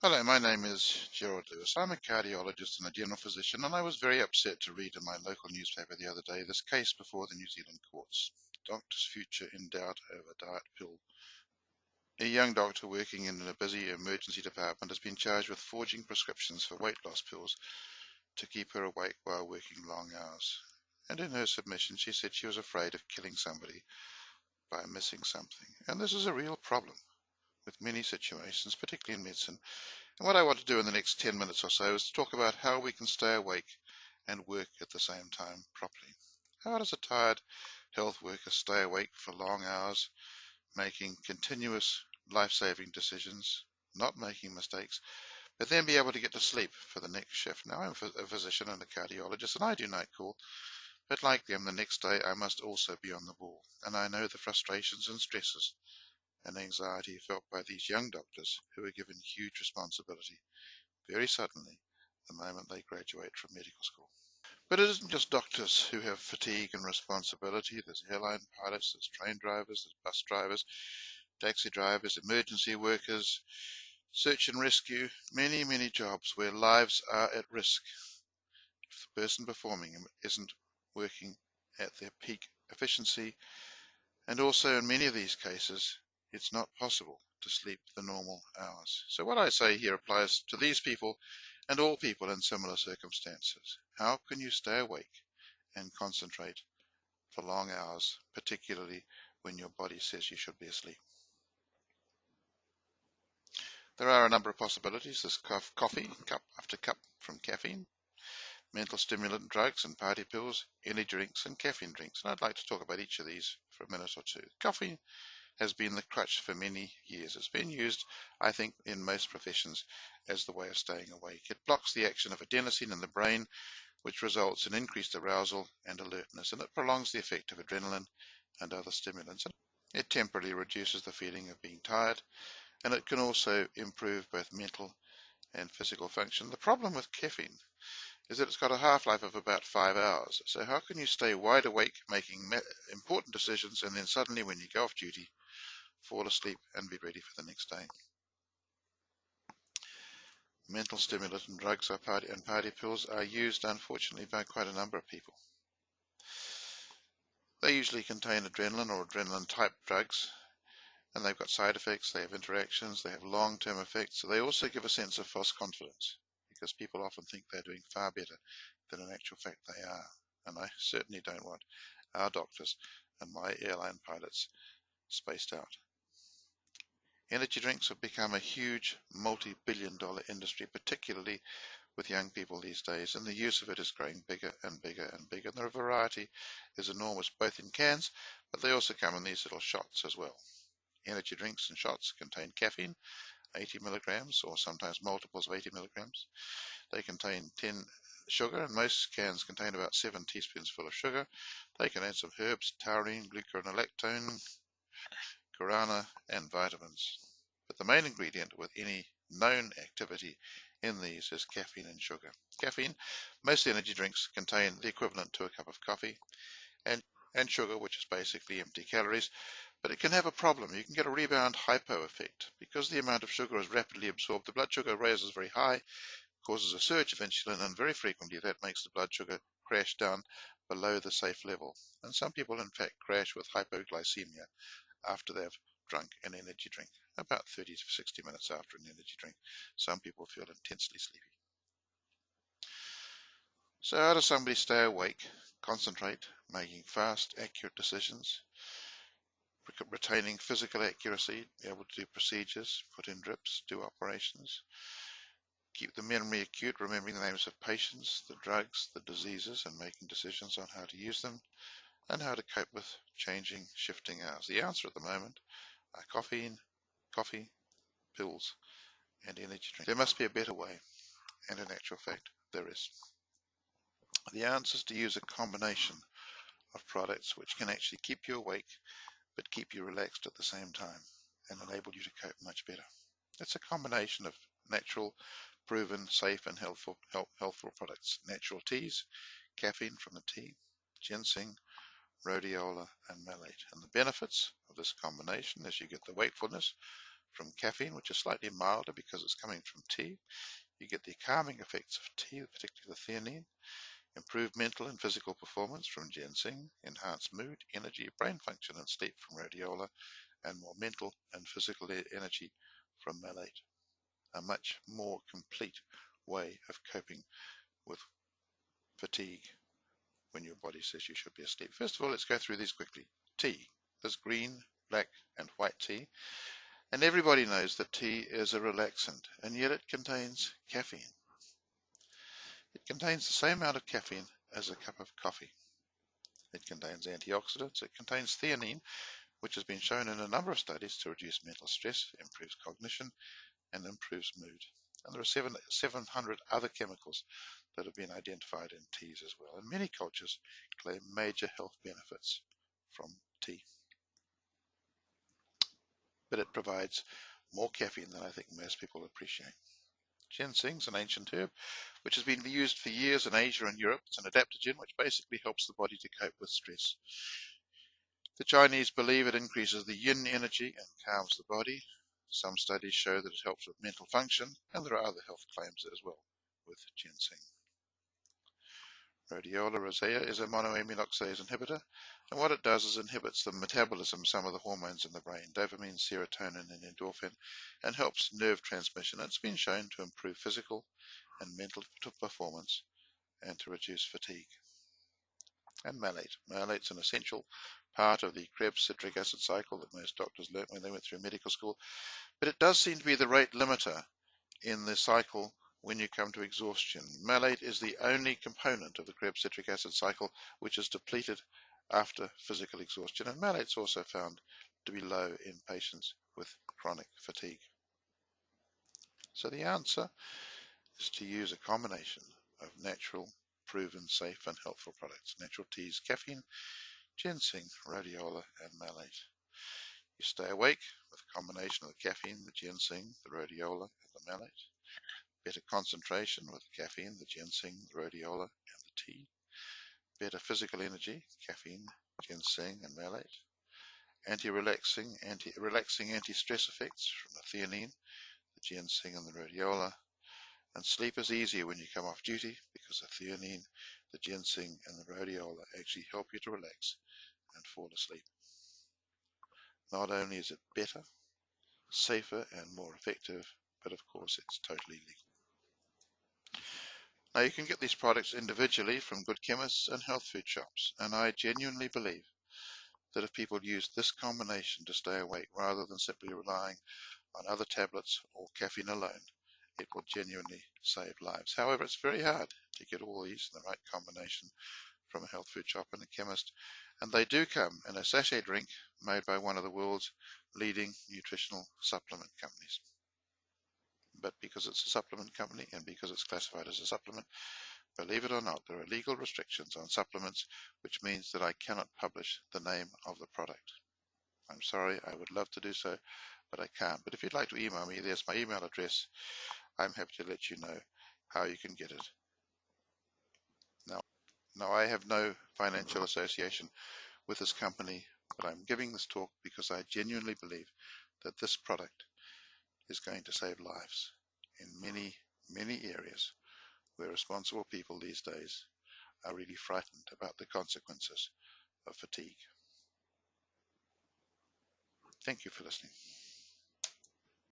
Hello, my name is Gerald Lewis. I'm a cardiologist and a general physician, and I was very upset to read in my local newspaper the other day this case before the New Zealand courts. Doctor's future in doubt over diet pill. A young doctor working in a busy emergency department has been charged with forging prescriptions for weight loss pills to keep her awake while working long hours. And in her submission, she said she was afraid of killing somebody by missing something. And this is a real problem with many situations, particularly in medicine. And what I want to do in the next 10 minutes or so is to talk about how we can stay awake and work at the same time properly. How does a tired health worker stay awake for long hours, making continuous life-saving decisions, not making mistakes, but then be able to get to sleep for the next shift? Now, I'm a physician and a cardiologist, and I do night call, but like them, the next day I must also be on the ball, and I know the frustrations and stresses and anxiety felt by these young doctors who are given huge responsibility very suddenly the moment they graduate from medical school. But it isn't just doctors who have fatigue and responsibility. There's airline pilots, there's train drivers, there's bus drivers, taxi drivers, emergency workers, search and rescue, many jobs where lives are at risk if the person performing them isn't working at their peak efficiency. And also in many of these cases, it's not possible to sleep the normal hours. So what I say here applies to these people and all people in similar circumstances. How can you stay awake and concentrate for long hours, particularly when your body says you should be asleep? There are a number of possibilities. There's coffee, cup after cup from caffeine, mental stimulant drugs and party pills, energy drinks and caffeine drinks. And I'd like to talk about each of these for a minute or two. Coffee has been the crutch for many years. It's been used, I think, in most professions as the way of staying awake. It blocks the action of adenosine in the brain, which results in increased arousal and alertness, and it prolongs the effect of adrenaline and other stimulants. It temporarily reduces the feeling of being tired, and it can also improve both mental and physical function. The problem with caffeine is that it's got a half-life of about 5 hours. So how can you stay wide awake making important decisions and then suddenly when you go off duty fall asleep and be ready for the next day? Mental stimulant and drugs and party pills are used, unfortunately, by quite a number of people. They usually contain adrenaline or adrenaline-type drugs, and they've got side effects, they have interactions, they have long-term effects. So they also give a sense of false confidence, because people often think they're doing far better than in actual fact they are. And I certainly don't want our doctors and my airline pilots spaced out. Energy drinks have become a huge multi-billion-dollar industry, particularly with young people these days, and the use of it is growing bigger and bigger and bigger. And the variety is enormous, both in cans, but they also come in these little shots as well. Energy drinks and shots contain caffeine, 80 milligrams, or sometimes multiples of 80 milligrams. They contain 10 sugar, and most cans contain about 7 teaspoons full of sugar. They contain some herbs, taurine, glucuronolactone, guarana, and vitamins. But the main ingredient with any known activity in these is caffeine and sugar. Caffeine, most energy drinks contain the equivalent to a cup of coffee, and sugar, which is basically empty calories, but it can have a problem. You can get a rebound hypo effect. Because the amount of sugar is rapidly absorbed, the blood sugar rises very high, causes a surge of insulin, and very frequently that makes the blood sugar crash down below the safe level. And some people, in fact, crash with hypoglycemia after they've drunk an energy drink, about 30 to 60 minutes after an energy drink. Some people feel intensely sleepy. So how does somebody stay awake, concentrate, making fast, accurate decisions, retaining physical accuracy, be able to do procedures, put in drips, do operations, keep the memory acute, remembering the names of patients, the drugs, the diseases, and making decisions on how to use them, and how to cope with changing, shifting hours? The answer at the moment are caffeine, coffee, pills, and energy drinks. There must be a better way, and in actual fact, there is. The answer is to use a combination of products which can actually keep you awake, but keep you relaxed at the same time, and enable you to cope much better. It's a combination of natural, proven, safe, and healthful products. Natural teas, caffeine from the tea, ginseng, rhodiola, and malate. And the benefits of this combination is you get the wakefulness from caffeine, which is slightly milder because it's coming from tea. You get the calming effects of tea, particularly the theanine. Improved mental and physical performance from ginseng. Enhanced mood, energy, brain function, and sleep from rhodiola. And more mental and physical energy from malate. A much more complete way of coping with fatigue when your body says you should be asleep. First of all, let's go through these quickly. Tea. There's green, black, and white tea. And everybody knows that tea is a relaxant, and yet it contains caffeine. It contains the same amount of caffeine as a cup of coffee. It contains antioxidants. It contains theanine, which has been shown in a number of studies to reduce mental stress, improves cognition, and improves mood. And there are 700 other chemicals that have been identified in teas as well. And many cultures claim major health benefits from tea. But it provides more caffeine than I think most people appreciate. Ginseng is an ancient herb which has been used for years in Asia and Europe. It's an adaptogen which basically helps the body to cope with stress. The Chinese believe it increases the yin energy and calms the body. Some studies show that it helps with mental function, and there are other health claims as well with ginseng. Rhodiola rosea is a monoamine oxidase inhibitor, and what it does is inhibits the metabolism of some of the hormones in the brain, dopamine, serotonin, and endorphin, and helps nerve transmission. It's been shown to improve physical and mental performance and to reduce fatigue. And malate. Malate's an essential part of the Krebs citric acid cycle that most doctors learnt when they went through medical school, but it does seem to be the rate limiter in the cycle when you come to exhaustion. Malate is the only component of the Krebs citric acid cycle which is depleted after physical exhaustion, and malate's also found to be low in patients with chronic fatigue. So the answer is to use a combination of natural, proven, safe and helpful products. Natural teas, caffeine, ginseng, rhodiola and malate. You stay awake with a combination of the caffeine, the ginseng, the rhodiola and the malate. Better concentration with the caffeine, the ginseng, the rhodiola and the tea. Better physical energy, caffeine, ginseng and malate. Anti-relaxing, anti-stress effects from the theanine, the ginseng and the rhodiola. And sleep is easier when you come off duty because the theanine, the ginseng and the rhodiola actually help you to relax and fall asleep. Not only is it better, safer and more effective, but of course it's totally legal. Now you can get these products individually from good chemists and health food shops, and I genuinely believe that if people use this combination to stay awake rather than simply relying on other tablets or caffeine alone, it will genuinely save lives. However, it's very hard to get all these in the right combination from a health food shop and a chemist, and they do come in a sachet drink made by one of the world's leading nutritional supplement companies. But because it's a supplement company and because it's classified as a supplement, believe it or not, there are legal restrictions on supplements, which means that I cannot publish the name of the product. I'm sorry, I would love to do so, but I can't. But if you'd like to email me, there's my email address. I'm happy to let you know how you can get it. Now I have no financial association with this company, but I'm giving this talk because I genuinely believe that this product is going to save lives in many, many areas where responsible people these days are really frightened about the consequences of fatigue. Thank you for listening.